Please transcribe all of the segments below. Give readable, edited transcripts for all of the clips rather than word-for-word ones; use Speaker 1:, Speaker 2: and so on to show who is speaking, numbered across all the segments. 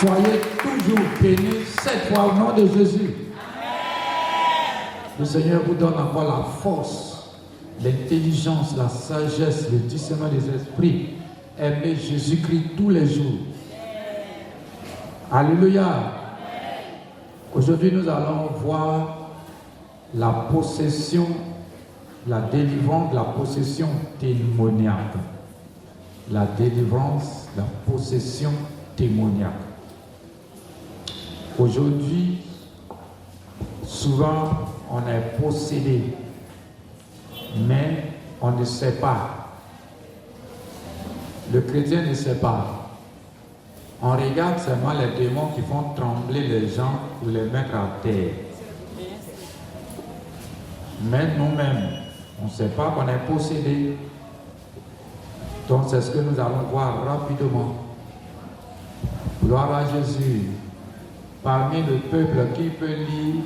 Speaker 1: Soyez toujours bénis 7 fois au nom de Jésus. Le Seigneur vous donne encore la force, l'intelligence, la sagesse, le discernement des esprits. Aimez Jésus-Christ tous les jours. Alléluia. Aujourd'hui, nous allons voir la possession, la délivrance de la possession démoniaque. La délivrance, la possession démoniaque. Aujourd'hui, souvent, on est possédé, mais on ne sait pas. Le chrétien ne sait pas. On regarde seulement les démons qui font trembler les gens ou les mettre à terre. Mais nous-mêmes, on ne sait pas qu'on est possédé. Donc c'est ce que nous allons voir rapidement. Gloire à Jésus. Parmi le peuple qui peut lire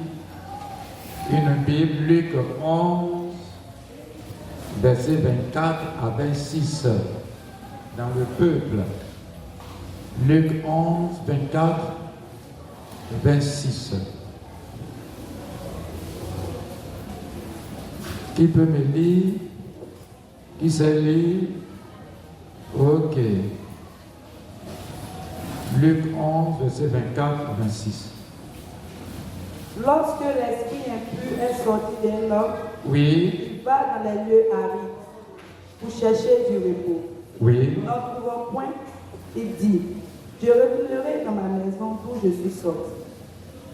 Speaker 1: une Bible, Luc 11, versets 24 à 26. Dans le peuple, Luc 11, 24, 26. Qui peut me lire? Qui sait lire? Ok. Luc 11, verset 24 à 26.
Speaker 2: Lorsque l'esprit impur est sorti d'un homme,
Speaker 1: Oui.
Speaker 2: il va dans les lieux arides pour chercher du repos.
Speaker 1: Oui.
Speaker 2: N'en trouvant point, il dit, je retournerai dans ma maison d'où je suis sorti.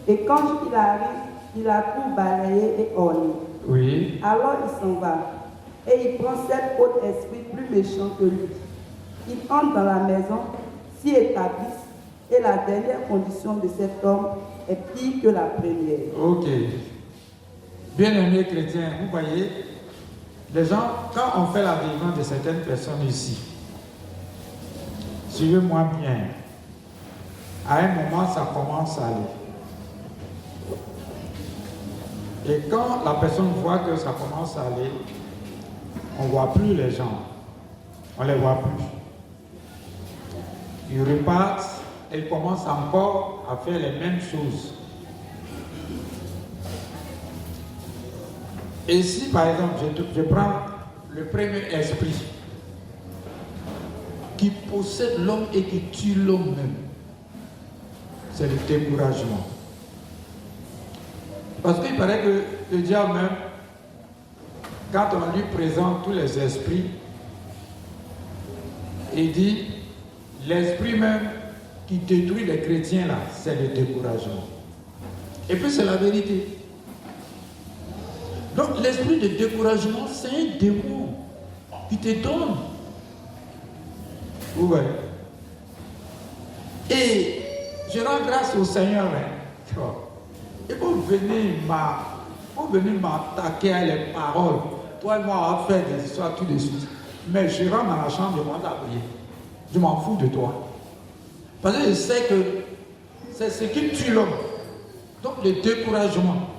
Speaker 2: Et quand il arrive, il la trouve balayée et ornée.
Speaker 1: Oui.
Speaker 2: Alors il s'en va, et il prend 7 autres esprits plus méchants que lui. Il entre dans la maison, s'y établissent, et la dernière condition de cet homme est pire que la première.
Speaker 1: Ok. Bien-aimés chrétiens, vous voyez, les gens, quand on fait la délivrance de certaines personnes ici, suivez-moi bien, à un moment, ça commence à aller. Et quand la personne voit que ça commence à aller, on ne voit plus les gens. On ne les voit plus. Ils repartent et ils commencent encore à faire les mêmes choses. Et si par exemple, je prends le premier esprit qui possède l'homme et qui tue l'homme même, c'est le découragement. Parce qu'il paraît que le diable même, quand on lui présente tous les esprits, il dit, l'esprit même qui détruit les chrétiens là, c'est le découragement. Et puis c'est la vérité. Donc l'esprit de découragement, c'est un démon qui te donne. Vous voyez. Et je rends grâce au Seigneur. Hein. Et vous venez m'attaquer à les paroles. Toi et moi, on va faire des histoires tout de suite. Mais je rentre dans la chambre, je m'en à prier. Je m'en fous de toi. Parce que je sais que c'est ce qui tue l'homme. Donc le découragement.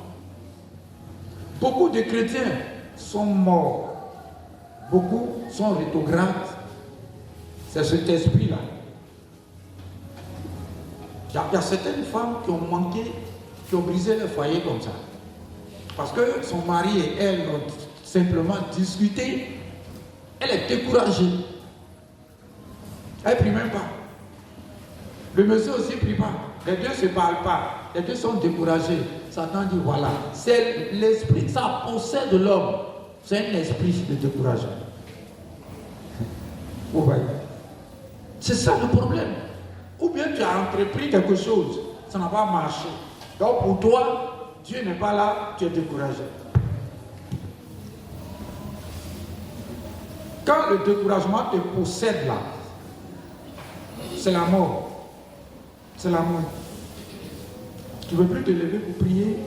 Speaker 1: Beaucoup de chrétiens sont morts. Beaucoup sont rétrogrades. C'est cet esprit-là. Il y a certaines femmes qui ont manqué, qui ont brisé le foyer comme ça. Parce que son mari et elle ont simplement discuté. Elle est découragée. Elle ne prie même pas. Le monsieur aussi ne prie pas. Les deux ne se parlent pas. Les deux sont découragés. Satan dit voilà. C'est l'esprit, ça possède l'homme. C'est un esprit de découragement. Vous voyez. C'est ça le problème. Ou bien tu as entrepris quelque chose, ça n'a pas marché. Donc pour toi, Dieu n'est pas là, tu es découragé. Quand le découragement te possède là, c'est la mort. C'est la mort. Tu ne veux plus te lever pour prier.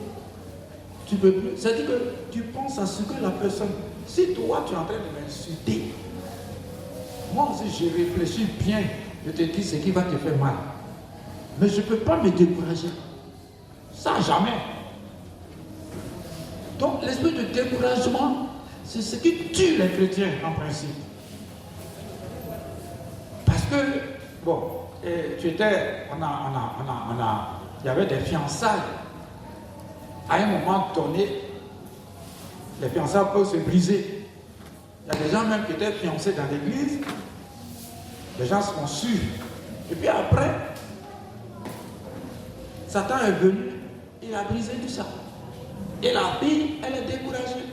Speaker 1: Tu ne peux plus. C'est-à-dire que tu penses à ce que la personne. Si toi tu es en train de m'insulter, moi aussi je réfléchis bien, je te dis ce qui va te faire mal. Mais je ne peux pas me décourager. Ça jamais. Donc l'esprit de découragement, c'est ce qui tue les chrétiens en principe. Parce que, bon, Et il y avait des fiançailles. À un moment donné, les fiançailles peuvent se briser. Il y a des gens même qui étaient fiancés dans l'église. Les gens se sont sûrs. Et puis après, Satan est venu, il a brisé tout ça. Et la fille, elle est découragée.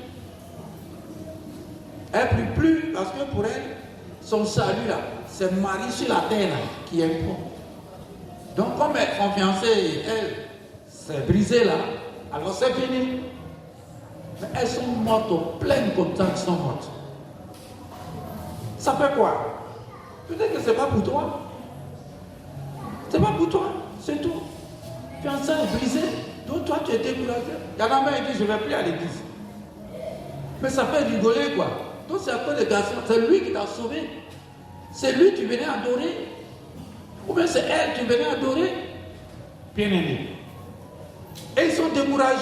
Speaker 1: Elle ne prie plus parce que pour elle, son salut là, c'est Marie sur la terre là, qui est bon. Donc comme elle est fiancée, elle s'est brisée là, alors c'est fini. Mais elles sont mortes au plein contact, sont mortes. Ça fait quoi? Peut-être que ce n'est pas pour toi. Ce n'est pas pour toi, c'est tout. Fiançailles brisées, donc toi tu es découragé. Il y en a même qui disent je ne vais plus à l'église. Mais ça fait rigoler quoi. Donc c'est à cause des garçons, c'est lui qui t'a sauvé. C'est lui que tu venais adorer. Ou bien c'est elle que tu venais adorer. Bien aimé. Et ils sont découragés.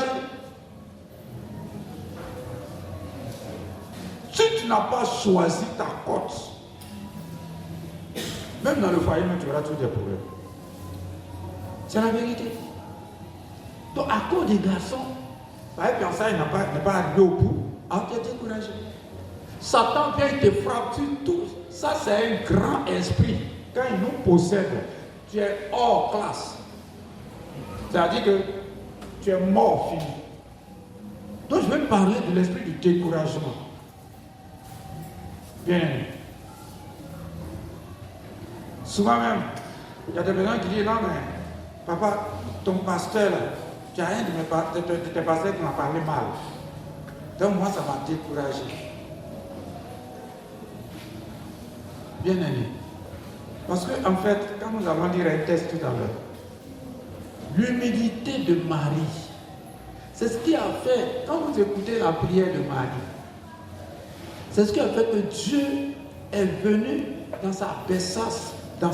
Speaker 1: Si tu n'as pas choisi ta cote, même dans le foyer, tu auras tous des problèmes. C'est la vérité. Donc à cause des garçons, par exemple, ça n'est pas arrivé au bout, alors tu es découragé. Satan vient, il te frappe sur tout. Ça, c'est un grand esprit. Quand il nous possède, tu es hors classe. C'est-à-dire que tu es mort, fini. Donc, je vais parler de l'esprit du découragement. Bien. Souvent même, il y a des gens qui disent non, mais papa, ton pasteur, là, tu as rien de tes pasteurs qui m'a parlé mal. Donc, moi, ça m'a découragé. Bien aimé. Parce que, en fait, quand nous allons lire un texte tout à l'heure, l'humilité de Marie, c'est ce qui a fait, quand vous écoutez la prière de Marie, c'est ce qui a fait que Dieu est venu dans sa bassesse, Quand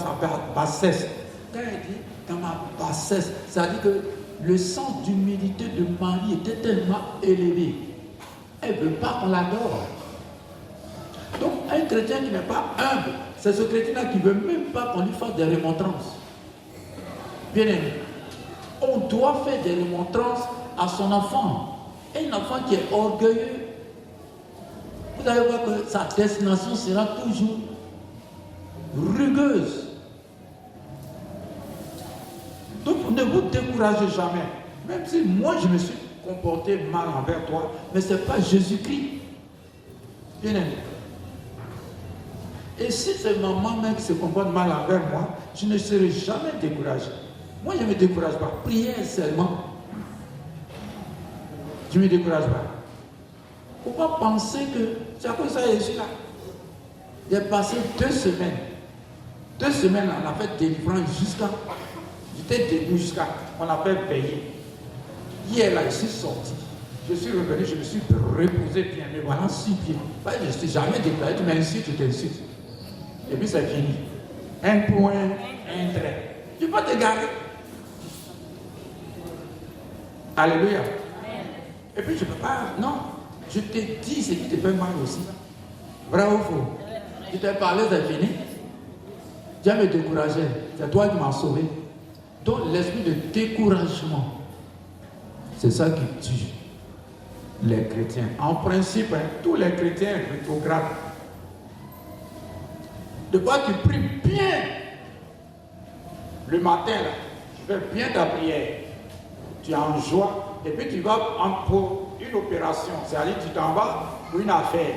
Speaker 1: il dit dans ma bassesse, ça veut dire que le sens d'humilité de Marie était tellement élevé. Elle ne veut pas qu'on l'adore. Donc, un chrétien qui n'est pas humble, c'est ce chrétien-là qui ne veut même pas qu'on lui fasse des remontrances. Bien aimé, on doit faire des remontrances à son enfant. Un enfant qui est orgueilleux, vous allez voir que sa destination sera toujours rugueuse. Donc, ne vous découragez jamais. Même si moi, je me suis comporté mal envers toi, mais ce n'est pas Jésus-Christ. Bien aimé. Et si c'est maman même qui se comporte mal envers moi, je ne serai jamais découragé. Moi, je ne me décourage pas. Prière seulement. Je ne me décourage pas. Il ne faut pas penser que c'est à cause de ça que je suis là. J'ai passé 2 semaines. 2 semaines, on a fait délivrance jusqu'à. J'étais debout jusqu'à. On a fait veiller. Hier, là, je suis sorti. Je suis revenu, je me suis reposé bien. Mais voilà, 6 pieds. Je ne suis jamais découragé. Tu m'insultes, je t'insulte. Et puis c'est fini. Un point, un trait. Tu peux te garer. Alléluia. Et puis je ne peux pas. Non. Je te dis ce qui te fait mal aussi. Vrai ou faux? Je t'ai parlé, c'est fini. Dieu me décourager. C'est toi qui m'as sauvé. Donc l'esprit de découragement, c'est ça qui tue les chrétiens. En principe, tous les chrétiens rétrogrades. De quoi tu pries bien le matin, là, tu fais bien ta prière, tu es en joie, et puis tu vas pour une opération, c'est-à-dire tu t'en vas pour une affaire.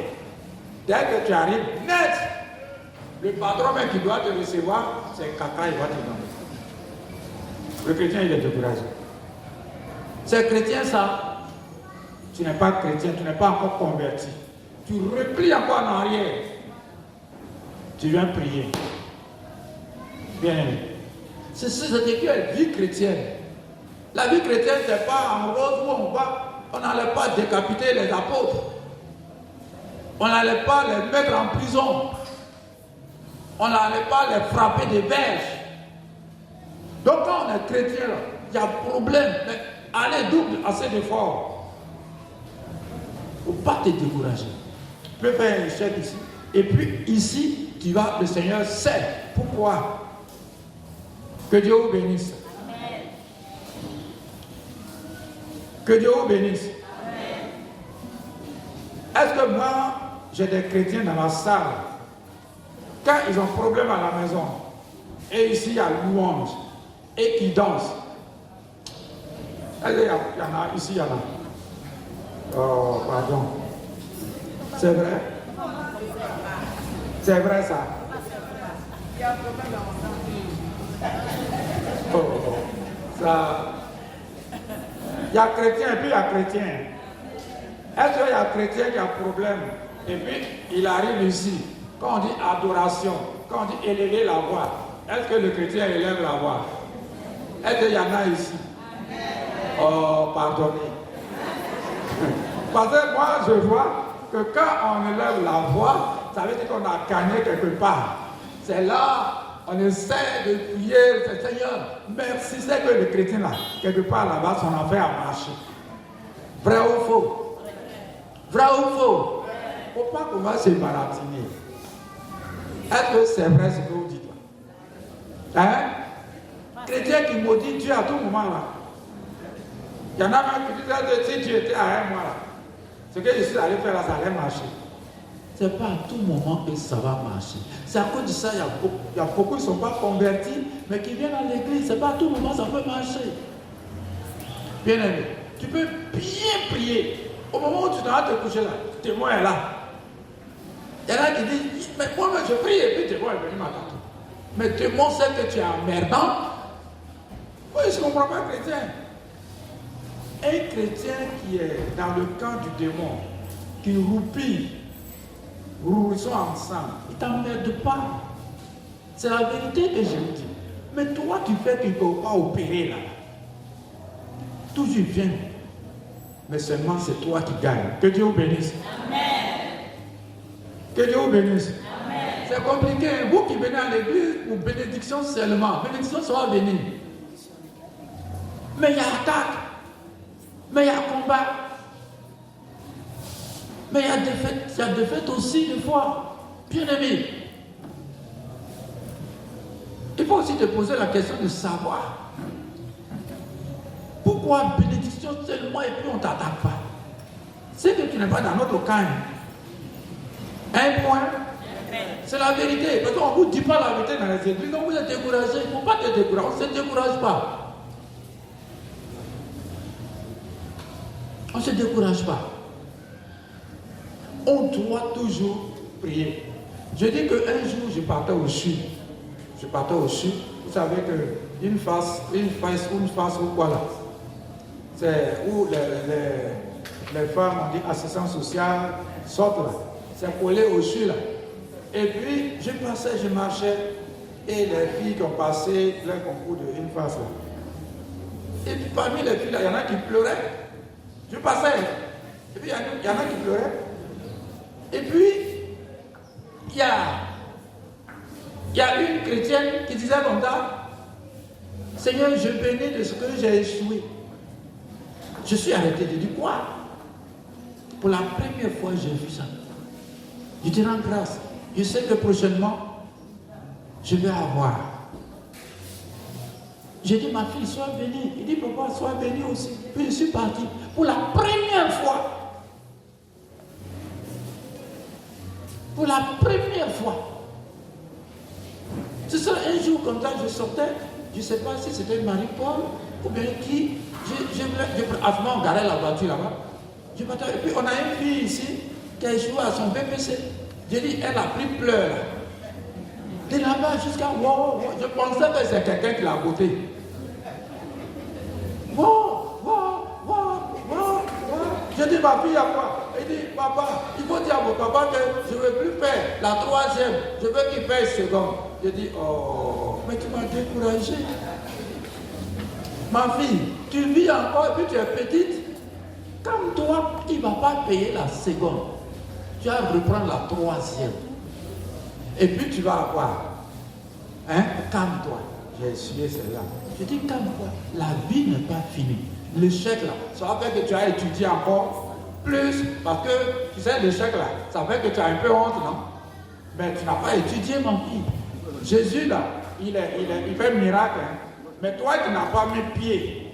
Speaker 1: Dès que tu arrives, net, le patron même qui doit te recevoir, c'est caca, il va te donner. Le chrétien, il est découragé. C'est chrétien, ça. Tu n'es pas chrétien, tu n'es pas encore converti. Tu replies encore en arrière. Tu viens prier. Bien aimé. C'est écrit la vie chrétienne. La vie chrétienne, ce n'est pas en rose où on n'allait pas décapiter les apôtres. On n'allait pas les mettre en prison. On n'allait pas les frapper des berges. Donc quand on est chrétien, il y a problème. Mais allez double assez d'efforts. Il ne faut pas te décourager. Tu peux faire un échec ici. Et puis ici, le Seigneur sait pourquoi Que Dieu vous bénisse. Que Dieu vous bénisse. Est-ce que moi, j'ai des chrétiens dans la salle, quand ils ont problème à la maison, et ici il y a louange, et qui dansent? Est-ce qu'il y en a? Ici il y en a. Oh, pardon. C'est vrai? C'est vrai ça? Oh, ça. Il y a chrétien et puis il y a chrétien. Est-ce qu'il y a chrétien qui a problème? Et puis il arrive ici. Quand on dit adoration, quand on dit élever la voix, est-ce que le chrétien élève la voix? Est-ce qu'il y en a ici? Oh, pardonnez. Parce que moi je vois que quand on élève la voix, ça veut dire qu'on a gagné quelque part. C'est là, on essaie de prier, Seigneur, merci. C'est que le chrétien là, quelque part là-bas, son affaire a marché. Vrai ou faux? Vrai ou faux? Il ne faut pas qu'on va se baratiner. Est-ce que c'est vrai ce que vous dites là? Hein? Chrétien qui maudit Dieu à tout moment là. Il y en a même qui disent que si Dieu était à un mois là, ce que je suis allé faire là, ça allait marcher. Ce n'est pas à tout moment que ça va marcher. C'est à cause de ça, il y a beaucoup qui ne sont pas convertis, mais qui viennent à l'église. Ce n'est pas à tout moment que ça peut marcher. Bien aimé, tu peux bien prier. Au moment où tu dois te coucher là, le témoin est là. Il y en a qui disent, mais moi je prie et puis le témoin est venu m'attendre. Mais le témoin sait que tu es emmerdant. Oui, je ne comprends pas chrétien. Un chrétien qui est dans le camp du démon, qui roupille, roulissons ensemble, il ne t'emmerde pas. C'est la vérité que je vous dis. Mais toi, tu fais qu'il ne faut pas opérer là. Toujours bien. Mais seulement c'est toi qui gagnes. Que Dieu vous bénisse. Amen. Que Dieu vous bénisse. Amen. C'est compliqué. Vous qui venez à l'église pour bénédiction seulement. Bénédiction soit venue. Mais il y a attaque. Mais il y a combat. Mais il y a défaite. Il y a défaite aussi des fois. Bien aimé. Il faut aussi te poser la question de savoir. Pourquoi bénédiction seulement et puis on ne t'attaque pas? C'est que tu n'es pas dans notre camp. Un point. C'est la vérité. Parce qu'on ne vous dit pas la vérité dans les églises, donc vous êtes découragé. Il ne faut pas te décourager. On ne se décourage pas. On ne se décourage pas. On doit toujours prier. Je dis qu'un jour, je partais au sud. Je partais au sud. Vous savez qu'une face ou quoi là? C'est où les femmes, on dit assistance sociale, sortent là. C'est collé au sud là. Et puis, je passais, je marchais, et les filles qui ont passé leur concours de une face là. Et puis parmi les filles là, il y en a qui pleuraient. Je passais, et puis il y en a qui pleuraient. Et puis, il y a une chrétienne qui disait comme ça, Seigneur, je bénis de ce que j'ai échoué. Je suis arrêté. Je dis quoi? Pour la première fois, j'ai vu ça. Je te rends grâce. Je sais que prochainement, je vais avoir. J'ai dit, ma fille, sois bénie. Il dit, papa, sois bénie aussi. Puis je suis parti. Pour la première fois. Pour la première fois. C'est ça, un jour comme ça, je sortais. Je ne sais pas si c'était Marie-Paul ou bien qui. Avant, on garait la voiture là-bas. Et puis, on a une fille ici qui a échoué à son BPC. J'ai dit, elle a pris pleurs. De là-bas jusqu'à wow. Je pensais que c'est quelqu'un qui l'a goûté. Je dis, ma fille, à quoi? Il dit, papa, il faut dire à mon papa que je ne veux plus faire la troisième. Je veux qu'il fasse seconde. Je dis, oh, mais tu m'as découragé. Ma fille, tu vis encore et puis tu es petite. Comme toi, il ne va pas payer la seconde. Tu vas reprendre la troisième. Et puis tu vas avoir. Hein? Calme-toi. J'ai essuyé celle-là. Je dis, calme-toi. La vie n'est pas finie. L'échec là, ça va faire que tu as étudié encore plus. Parce que, tu sais, l'échec là, ça fait que tu as un peu honte, non? Mais tu n'as pas étudié, mon fils. Jésus là, il fait miracle. Hein. Mais toi qui n'as pas mis pied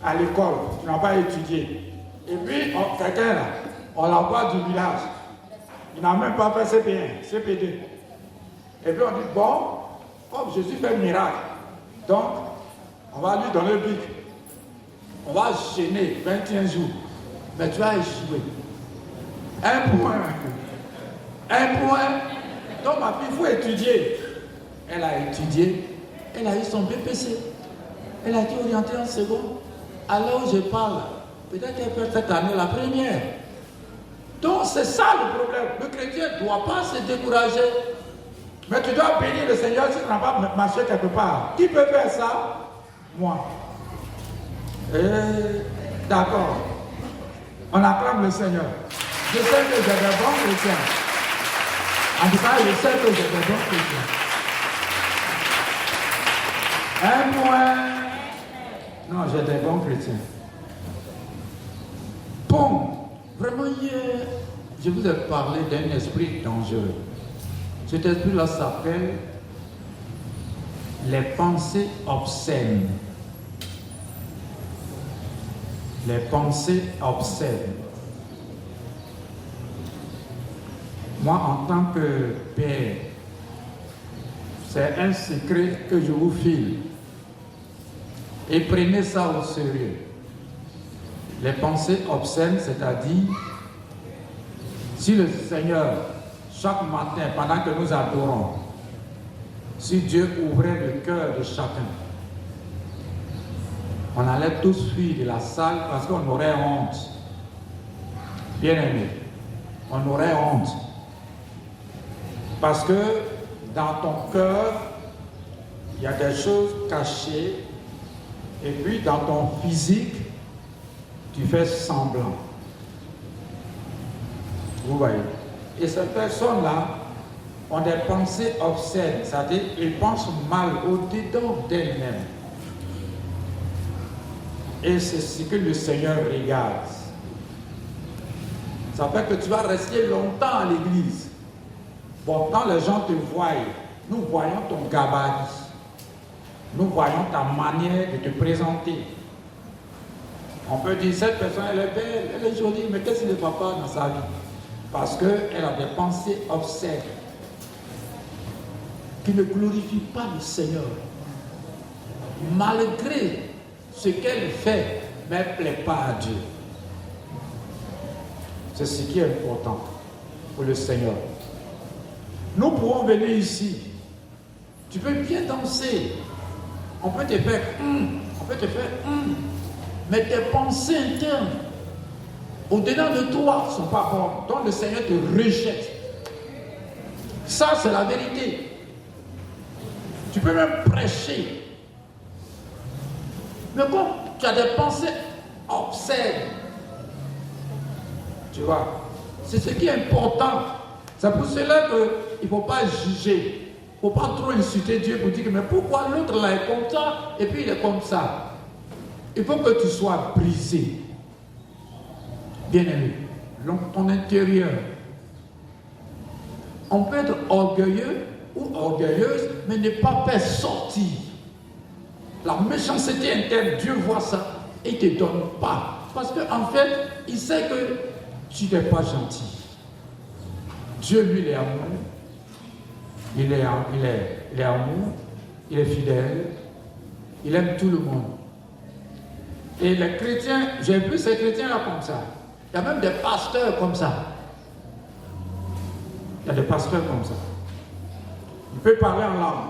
Speaker 1: à l'école, tu n'as pas étudié. Et puis, quelqu'un là, on l'envoie du village. Il n'a même pas fait CP1, CP2. Et puis on dit, bon, comme Jésus fait miracle, donc on va lui donner le bic. On va gêner 21 jours. Mais tu vas échouer. Un point. Donc ma fille, il faut étudier. Elle a étudié. Elle a eu son BPC. Elle a été orientée en seconde. À l'heure où je parle, peut-être qu'elle fait cette année la première. Donc c'est ça le problème. Le chrétien ne doit pas se décourager. Mais tu dois bénir le Seigneur si tu n'as pas marché quelque part. Qui peut faire ça? Moi. D'accord. On acclame le Seigneur. Je sais que j'ai des bons chrétiens. En tout cas, je sais que j'ai des bons chrétiens. Un point. Non, j'ai des bons chrétiens. Bon, vraiment hier, je vous ai parlé d'un esprit dangereux. Cet esprit-là s'appelle les pensées obscènes. Les pensées obscènes. Moi, en tant que père, c'est un secret que je vous file. Et prenez ça au sérieux. Les pensées obscènes, c'est-à-dire, si le Seigneur, chaque matin, pendant que nous adorons, si Dieu ouvrait le cœur de chacun, on allait tous fuir de la salle parce qu'on aurait honte. Bien aimé, on aurait honte. Parce que dans ton cœur, il y a des choses cachées, et puis dans ton physique, tu fais semblant. Vous voyez? Et ces personnes-là ont des pensées obscènes, c'est-à-dire qu'elles pensent mal au-dedans d'elles-mêmes. Et c'est ce que le Seigneur regarde. Ça fait que tu vas rester longtemps à l'église. Bon, quand les gens te voient, nous voyons ton gabarit. Nous voyons ta manière de te présenter. On peut dire, cette personne, elle est belle, elle est jolie, mais qu'est-ce qu'il ne va pas dans sa vie? Parce qu'elle a des pensées obscènes qui ne glorifient pas le Seigneur. Malgré ce qu'elle fait, mais elle ne plaît pas à Dieu. C'est ce qui est important pour le Seigneur. Nous pouvons venir ici. Tu peux bien danser. On peut te faire on peut te faire mais tes pensées internes au-dedans de toi ne sont pas bonnes. Donc le Seigneur te rejette. Ça, c'est la vérité. Tu peux même prêcher. Mais comme tu as des pensées obscènes, tu vois, c'est ce qui est important. C'est pour cela qu'il ne faut pas juger. Il ne faut pas trop insulter Dieu pour dire que mais pourquoi l'autre là est comme ça et puis il est comme ça. Il faut que tu sois brisé. Bien-aimé, ton intérieur. On peut être orgueilleux ou orgueilleuse, mais ne pas faire sortir. La méchanceté interne, Dieu voit ça et il ne te donne pas. Parce qu'en fait, il sait que tu n'es pas gentil. Dieu, lui, il est amour. Il est amour. Il est fidèle. Il aime tout le monde. Et les chrétiens, j'ai vu ces chrétiens-là comme ça. Il y a même des pasteurs comme ça. Il y a des pasteurs comme ça. Tu peux parler en langue.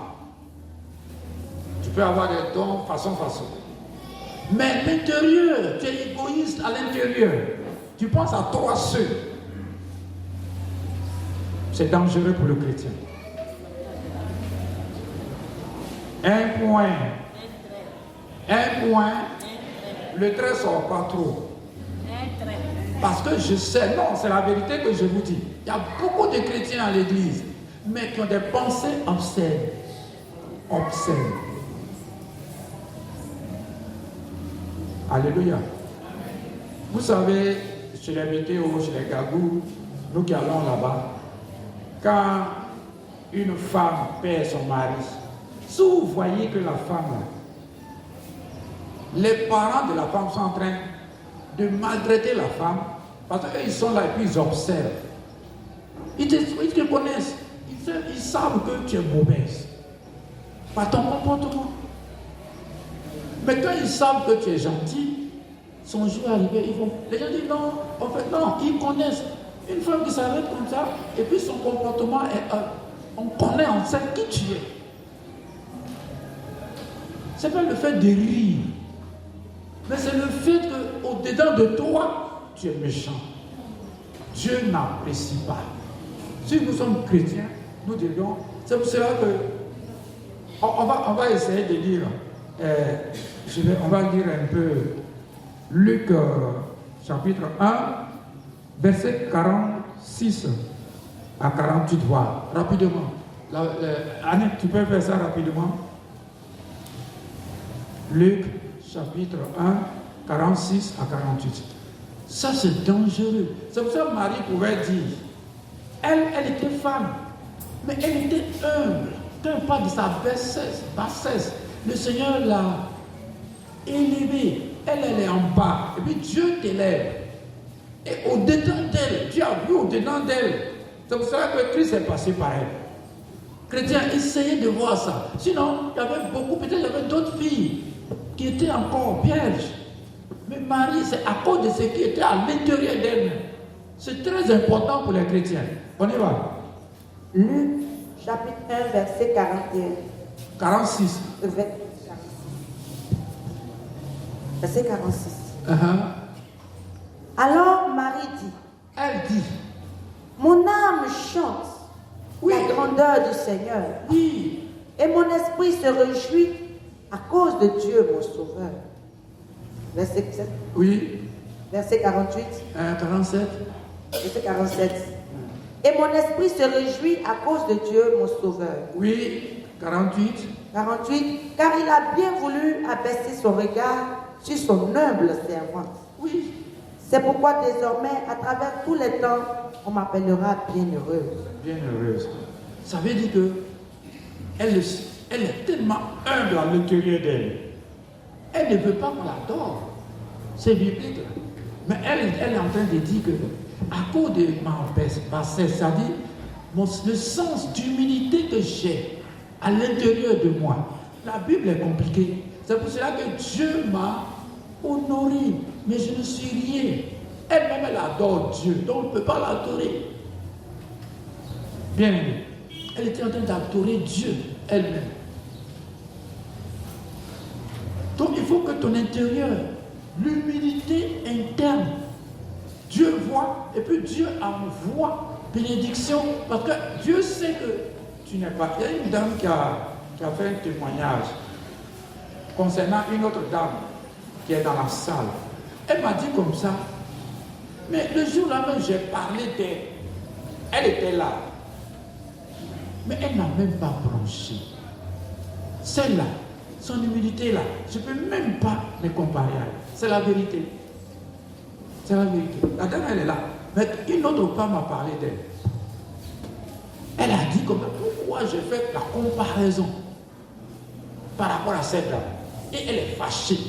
Speaker 1: Tu peux avoir des dons façon. Mais l'intérieur, tu es égoïste à l'intérieur. Tu penses à toi seul. C'est dangereux pour le chrétien. Un point. Le trait sort pas trop. Parce que je sais, non, c'est la vérité que je vous dis. Il y a beaucoup de chrétiens à l'église, mais qui ont des pensées obscènes. Alléluia. Vous savez, chez les météos, chez les gagous, nous qui allons là-bas, quand une femme perd son mari, Si vous voyez que la femme, les parents de la femme sont en train de maltraiter la femme, parce qu'ils sont là et puis ils observent. Ils te connaissent. Ils savent que tu es mauvaise par ton comportement. Mais quand ils savent que tu es gentil, son jour est arrivé, les gens disent non, en fait non, ils connaissent. Une femme qui s'arrête comme ça, et puis son comportement est on connaît, on sait qui tu es. C'est pas le fait de rire, mais c'est le fait qu'au-dedans de toi, tu es méchant. Dieu n'apprécie pas. Si nous sommes chrétiens, nous dirions, c'est pour cela que on va essayer de lire, on va lire un peu Luc chapitre 1, verset 46 à 48, voir rapidement. Annette, tu peux faire ça rapidement. Luc chapitre 1, 46 à 48. Ça c'est dangereux. C'est pour ça que Marie pouvait dire, elle était femme, mais elle était humble. Quand on parle de sa bassesse, le Seigneur l'a élevée. Elle est en bas. Et puis Dieu t'élève. Et au-dedans d'elle, Dieu a vu au-dedans d'elle. C'est pour ça que Christ est passé par elle. Chrétiens, essayez de voir ça. Sinon, il y avait beaucoup, peut-être il y avait d'autres filles qui étaient encore vierges. Mais Marie, c'est à cause de ce qui était à l'intérieur d'elle. C'est très important pour les chrétiens. On y va.
Speaker 2: Luc, chapitre 1, verset 41.
Speaker 1: 46.
Speaker 2: Verset 46.
Speaker 1: Alors,
Speaker 2: Marie dit,
Speaker 1: elle dit,
Speaker 2: mon âme chante la grandeur du Seigneur.
Speaker 1: Oui.
Speaker 2: Et mon esprit se réjouit à cause de Dieu, mon Sauveur. Verset 7.
Speaker 1: Oui.
Speaker 2: Verset 48.
Speaker 1: 47.
Speaker 2: Verset 47. Et mon esprit se réjouit à cause de Dieu, mon Sauveur.
Speaker 1: Oui. 48.
Speaker 2: 48. Car il a bien voulu abaisser son regard sur son humble servante.
Speaker 1: Oui.
Speaker 2: C'est pourquoi désormais, à travers tous les temps, on m'appellera bienheureuse.
Speaker 1: Bienheureuse. Ça veut dire que elle est tellement humble à l'intérieur d'elle. Elle ne veut pas qu'on l'adore. C'est biblique. Mais elle est en train de dire que, à cause de ma bassesse, c'est-à-dire le sens d'humilité que j'ai à l'intérieur de moi, la Bible est compliquée. C'est pour cela que Dieu m'a honoré, mais je ne suis rien. Elle-même, elle adore Dieu, donc on ne peut pas l'adorer. Bien aimé, elle était en train d'adorer Dieu elle-même. Donc il faut que ton intérieur, l'humilité interne, Dieu voit, et puis Dieu envoie bénédiction, parce que Dieu sait que tu n'es pas. Il y a une dame qui a fait un témoignage concernant une autre dame qui est dans la salle. Elle m'a dit comme ça, mais le jour-là même j'ai parlé d'elle. Elle était là. Mais elle n'a même pas bronché. Celle-là, son humilité là, je ne peux même pas me comparer à elle. C'est la vérité. C'est la vérité. La dame, elle est là. Mais une autre femme m'a parlé d'elle. Elle a dit comme ça, pourquoi je fais la comparaison par rapport à cette dame. Et elle est fâchée.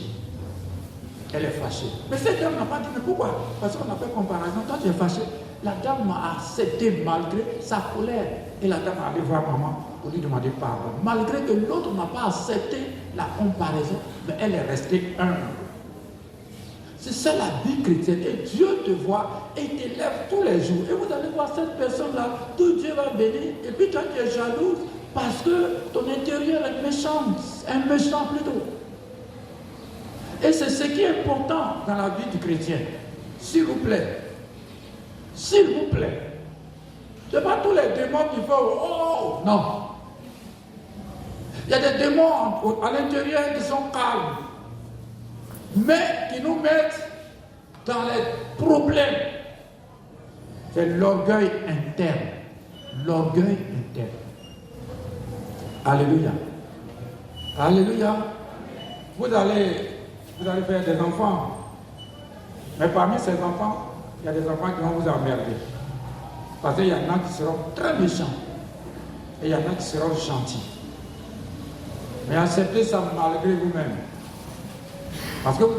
Speaker 1: Elle est fâchée. Mais cette dame n'a pas dit, mais pourquoi? Parce qu'on a fait comparaison. Toi, tu es fâché. La dame m'a accepté malgré sa colère. Et la dame est allée voir maman pour lui demander pardon. Malgré que l'autre n'a pas accepté la comparaison, mais elle est restée humble. C'est ça la vie chrétienne. Et Dieu te voit et t'élève tous les jours. Et vous allez voir cette personne-là, tout Dieu va bénir. Et puis toi, tu es jalouse parce que ton intérieur est méchant. Un méchant plutôt. Et c'est ce qui est important dans la vie du chrétien. S'il vous plaît. S'il vous plaît. Ce n'est pas tous les démons qui font oh non. Il y a des démons à l'intérieur qui sont calmes, mais qui nous mettent dans les problèmes. C'est l'orgueil interne. L'orgueil interne. Alléluia. Alléluia. Vous allez faire des enfants. Mais parmi ces enfants, il y a des enfants qui vont vous emmerder. Parce qu'il y en a qui seront très méchants. Et il y en a qui seront gentils. Mais acceptez ça malgré vous-même. Parce que ce n'est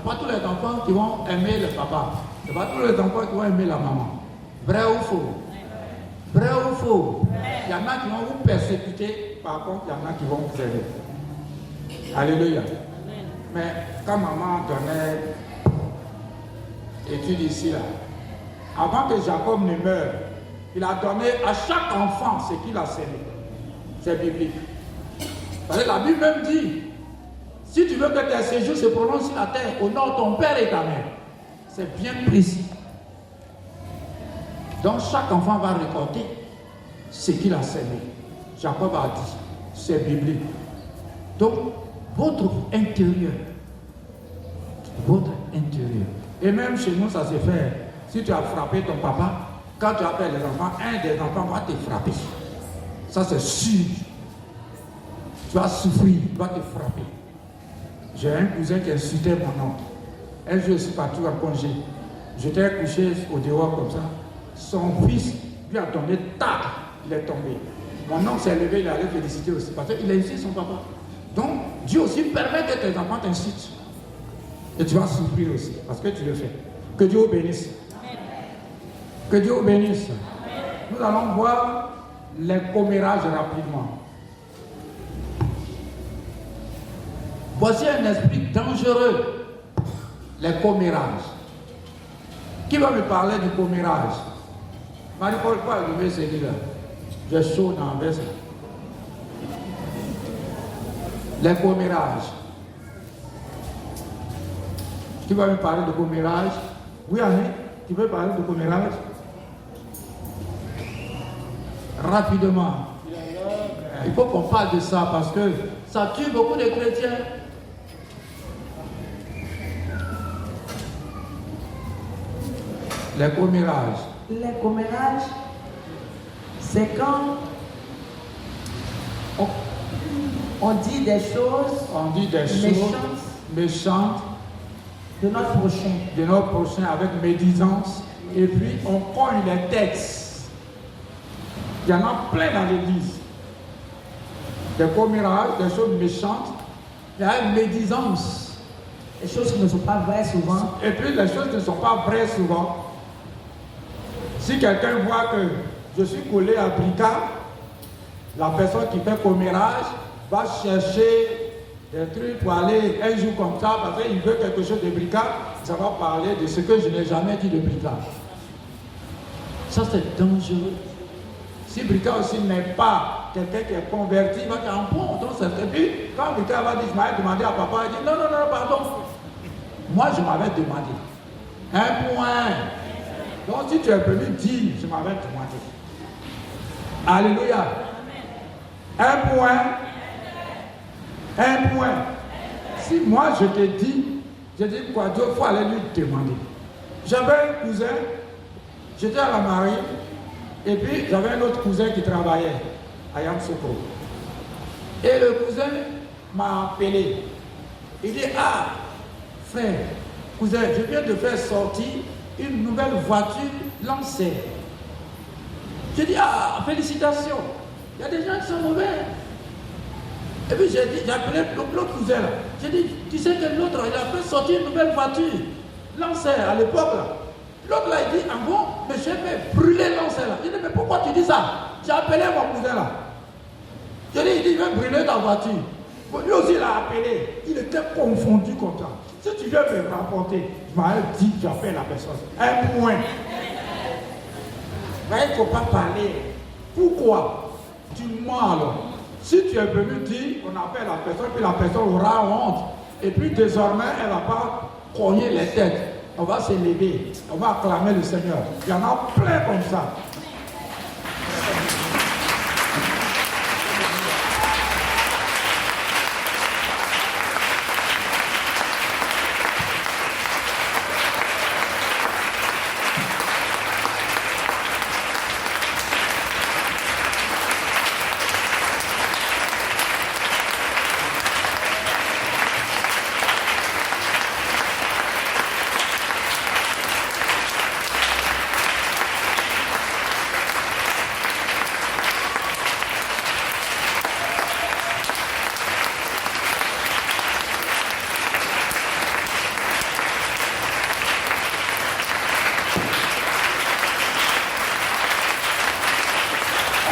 Speaker 1: pas tous les enfants qui vont aimer le papa. Ce n'est pas tous les enfants qui vont aimer la maman. Vrai ou faux? Vrai ou faux? Il y en a qui vont vous persécuter, par contre, il y en a qui vont vous aimer. Alléluia. Mais quand maman donnait étude ici, là, avant que Jacob ne meure, il a donné à chaque enfant ce qu'il a semé. C'est biblique. Parce que la Bible même dit, si tu veux que tes séjours se prononcent sur la terre, honore ton père et ta mère. C'est bien précis. Donc chaque enfant va récolter ce qu'il a semé. Jacob a dit, c'est biblique. Donc, votre intérieur. Et même chez nous, ça se fait. Si tu as frappé ton papa, quand tu appelles les enfants, un des enfants va te frapper. Ça, c'est sûr. Tu vas souffrir, il va te frapper. J'ai un cousin qui insultait mon oncle. Un jour, je suis parti en congé. J'étais couché au dehors comme ça. Son fils lui a tombé, tac, il est tombé. Mon oncle s'est levé, il allait féliciter aussi, parce qu'il a insulté son papa. Donc, Dieu aussi permet que tes enfants t'insultent. Et tu vas souffrir aussi, parce que tu le fais. Que Dieu vous bénisse. Que Dieu vous bénisse. Nous allons voir les commérages rapidement. Voici un esprit dangereux. Les commérages. Qui va me parler du commérage? Marie-Paul, pas arriver ce là. J'ai chaud dans la veste. Les commérages. Qui va me parler de commérage? Oui, Annie, tu veux parler de commérage? Rapidement. Il faut qu'on parle de ça parce que ça tue beaucoup de chrétiens. Les commérages.
Speaker 2: Les commérages, c'est quand on dit des choses,
Speaker 1: méchantes
Speaker 2: de notre prochain.
Speaker 1: Avec médisance. Et puis on cogne les textes. Il y en a plein dans l'église. Des commérages, des choses méchantes. Il y a une médisance.
Speaker 2: Des choses qui ne sont pas vraies souvent.
Speaker 1: Et puis les choses qui ne sont pas vraies souvent. Si quelqu'un voit que je suis collé à Bricard, la personne qui fait commérage va chercher des trucs pour aller un jour comme ça, parce qu'il veut quelque chose de Bricard, ça va parler de ce que je n'ai jamais dit de Bricard. Ça c'est dangereux. Si Bricard aussi n'est pas quelqu'un qui est converti, il va dire un bon, donc c'est. Et puis, quand Bricard va dire, je m'avais demandé à papa, il dit non, pardon. Moi je m'avais demandé. Un point. Donc si tu es venu dire, je m'avais demandé. Alléluia. Un point. Si moi je te dis, je dis quoi, Dieu, il faut aller lui demander. J'avais un cousin, j'étais à la marine, et puis j'avais un autre cousin qui travaillait à Yamoussoukro. Et le cousin m'a appelé. Il dit, ah, frère, cousin, je viens de faire sortir une nouvelle voiture lancée. Je dis, ah, félicitations. Il y a des gens qui sont mauvais. Et puis j'ai appelé l'autre cousin là. J'ai dit, tu sais que l'autre, il a fait sortir une nouvelle voiture lancée à l'époque là. L'autre là, il dit, ah bon, mais j'ai fait brûler lancée là. Je dis, mais pourquoi tu dis ça? J'ai appelé mon cousin là. Je dis, il dit, il veut brûler ta voiture. Bon, lui aussi, il a appelé. Il était confondu comme ça. Si tu viens me rapporter, je m'avais dit, j'appelle la personne. Un point. Mais il ne faut pas parler. Pourquoi? Tu mens alors. Si tu es venu dire, on appelle la personne, puis la personne aura honte. Et puis désormais, elle ne va pas cogner les têtes. On va se lever. On va acclamer le Seigneur. Il y en a plein comme ça.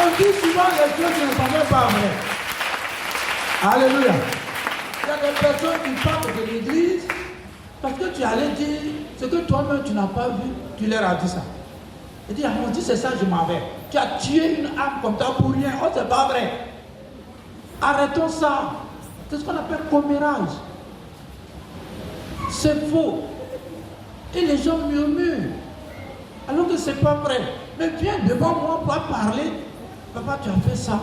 Speaker 1: On dit souvent les choses qui ne sont même pas vraies. Alléluia. Il y a des personnes qui parlent de l'église parce que tu allais dire ce que toi-même tu n'as pas vu, tu leur as dit ça. Il dit, on dit c'est ça, je m'en vais. Tu as tué une âme comme ça pour rien. Oh, c'est pas vrai. Arrêtons ça. C'est ce qu'on appelle commérage. C'est faux. Et les gens murmurent. Alors que c'est pas vrai. Mais viens devant moi pour parler. Papa, tu as fait ça.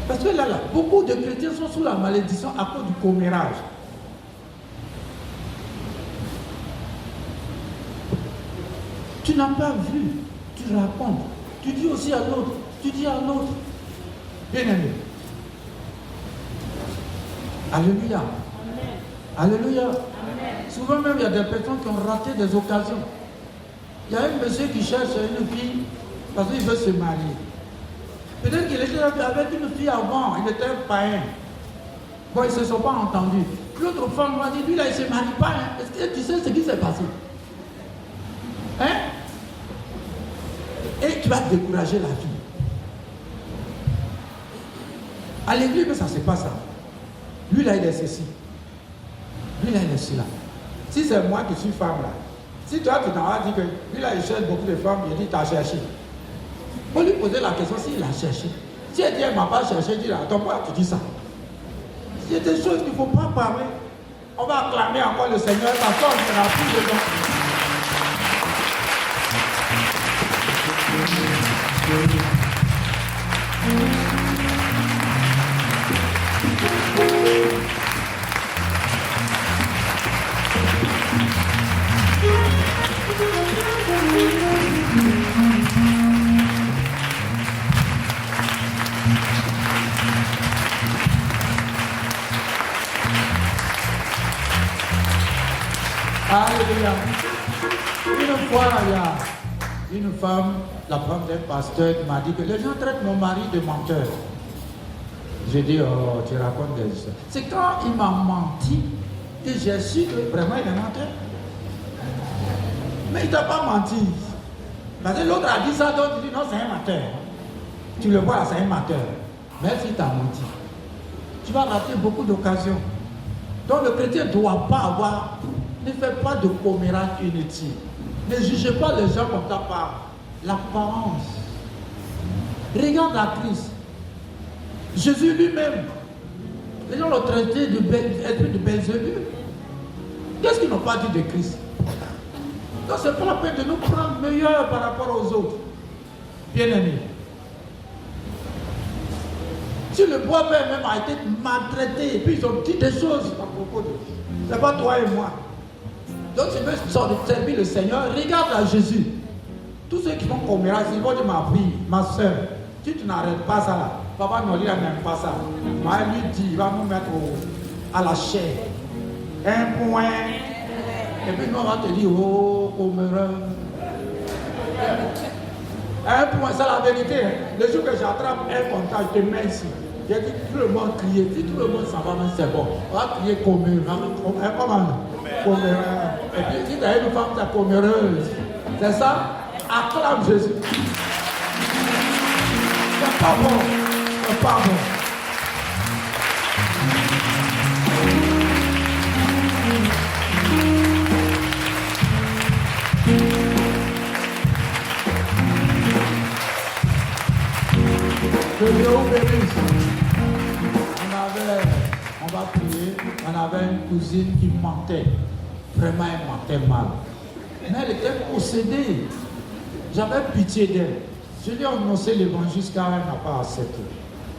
Speaker 1: Parce que là, beaucoup de chrétiens sont sous la malédiction à cause du commérage. Tu n'as pas vu, tu racontes, tu dis aussi à l'autre, tu dis à l'autre. Bien aimé. Alléluia. Amen. Alléluia. Amen. Souvent même, il y a des personnes qui ont raté des occasions. Il y a un monsieur qui cherche une fille parce qu'il veut se marier. Peut-être qu'il était avec une fille avant, il était un païen. Bon, ils ne se sont pas entendus. L'autre femme m'a dit, lui là, il ne se marie pas. Hein. Est-ce que tu sais ce qui s'est passé? Hein? Et tu vas décourager la fille. À l'église, ça ne se passe ça. Lui là, il est ceci. Lui là, il est cela. Si c'est moi qui suis femme là, si toi tu t'en vas dire que lui là, il cherche beaucoup de femmes, il dit, tu as cherché. Faut lui poser la question s'il a cherché. Si elle dit, elle ne m'a pas cherché, dis là, attends, pourquoi tu dis ça? C'est des choses qu'il ne faut pas parler. On va acclamer encore le Seigneur, parce qu'on ne sera plus dedans. Alléluia. Une fois, il y a une femme, la femme d'un pasteur, qui m'a dit que les gens traitent mon mari de menteur. J'ai dit, oh, tu racontes des histoires. C'est quand il m'a menti que j'ai su que vraiment il est menteur. Mais il ne t'a pas menti. Parce que l'autre a dit ça, donc tu dis, non, c'est un menteur. Tu le vois, c'est un menteur. Mais s'il t'a menti, tu vas rater beaucoup d'occasions. Donc le chrétien ne doit pas avoir. Ne fais pas de commérage inutile. Ne jugez pas les gens comme ça par l'apparence. Regarde la crise. Jésus lui-même, les gens l'ont traité de Belzébul. Qu'est-ce qu'ils n'ont pas dit de Christ? Donc c'est pas la peine de nous prendre meilleur par rapport aux autres. Bien-aimés. Si le bois-père même a été maltraité, et puis ils ont dit des choses à propos de lui. C'est pas toi et moi. Donc tu veux servir le Seigneur, regarde à Jésus. Tous ceux qui font commérage, ils vont dire ma fille, ma soeur, si tu n'arrêtes pas ça là, papa Noli n'aime pas ça. Moi lui dit, il va nous mettre à la chair. Un point. Et puis nous on va te dire, oh, commérage. Un point, c'est la vérité. Hein. Le jour que j'attrape un contact, je te mets ici. J'ai dit tout le monde crier. Si tout le monde s'en va, c'est bon. On va crier commérage. Comment? Commérage. Et puis si tu as une femme, c'est comméreuse. C'est ça? Acclame Jésus. C'est pas bon. C'est pas bon. Que Dieu vous bénisse. On va prier. On avait une cousine qui mentait. Vraiment, elle mentait mal. Mais elle était possédée. J'avais pitié d'elle. Je lui ai annoncé l'évangile car elle n'a pas accepté.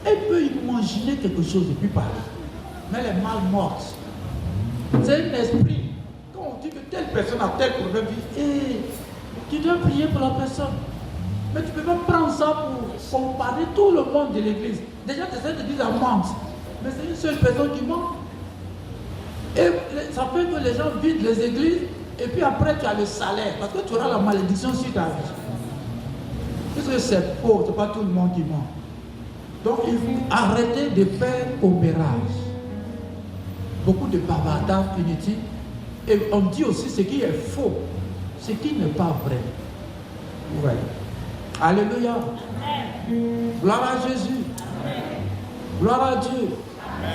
Speaker 1: Elle peut imaginer quelque chose et puis parler. Mais elle est mal morte. C'est un esprit. Quand on dit que telle personne a tel problème, tu dois prier pour la personne. Mais tu ne peux pas prendre ça pour comparer tout le monde de l'église. Déjà, tu sais, l'église mente. Mais c'est une seule personne qui ment. Et ça fait que les gens vident les églises et puis après tu as le salaire. Parce que tu auras la malédiction sur ta vie. Puisque c'est faux, ce n'est pas tout le monde qui ment. Donc il faut arrêter de faire commérage. Beaucoup de bavardage inutile. Et on dit aussi ce qui est faux, ce qui n'est pas vrai. Ouais. Alléluia. Gloire à Jésus. Gloire à Dieu.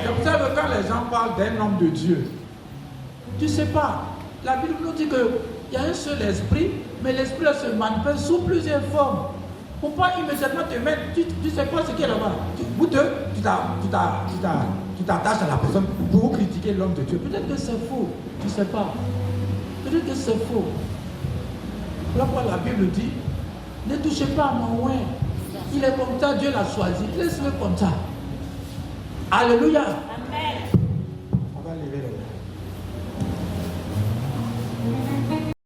Speaker 1: C'est pour ça que quand les gens parlent d'un homme de Dieu, tu ne sais pas. La Bible nous dit qu'il y a un seul esprit, mais l'esprit se manifeste sous plusieurs formes. Pour pas immédiatement te mettre, tu ne sais pas ce qu'il y a là-bas. Tu t'attaches à la personne pour critiquer l'homme de Dieu. Peut-être que c'est faux, tu ne sais pas. Peut-être que c'est faux. Voilà pourquoi la Bible dit, ne touchez pas à mon oin. Il est comme ça, Dieu l'a choisi. Laisse-le comme ça. Alléluia.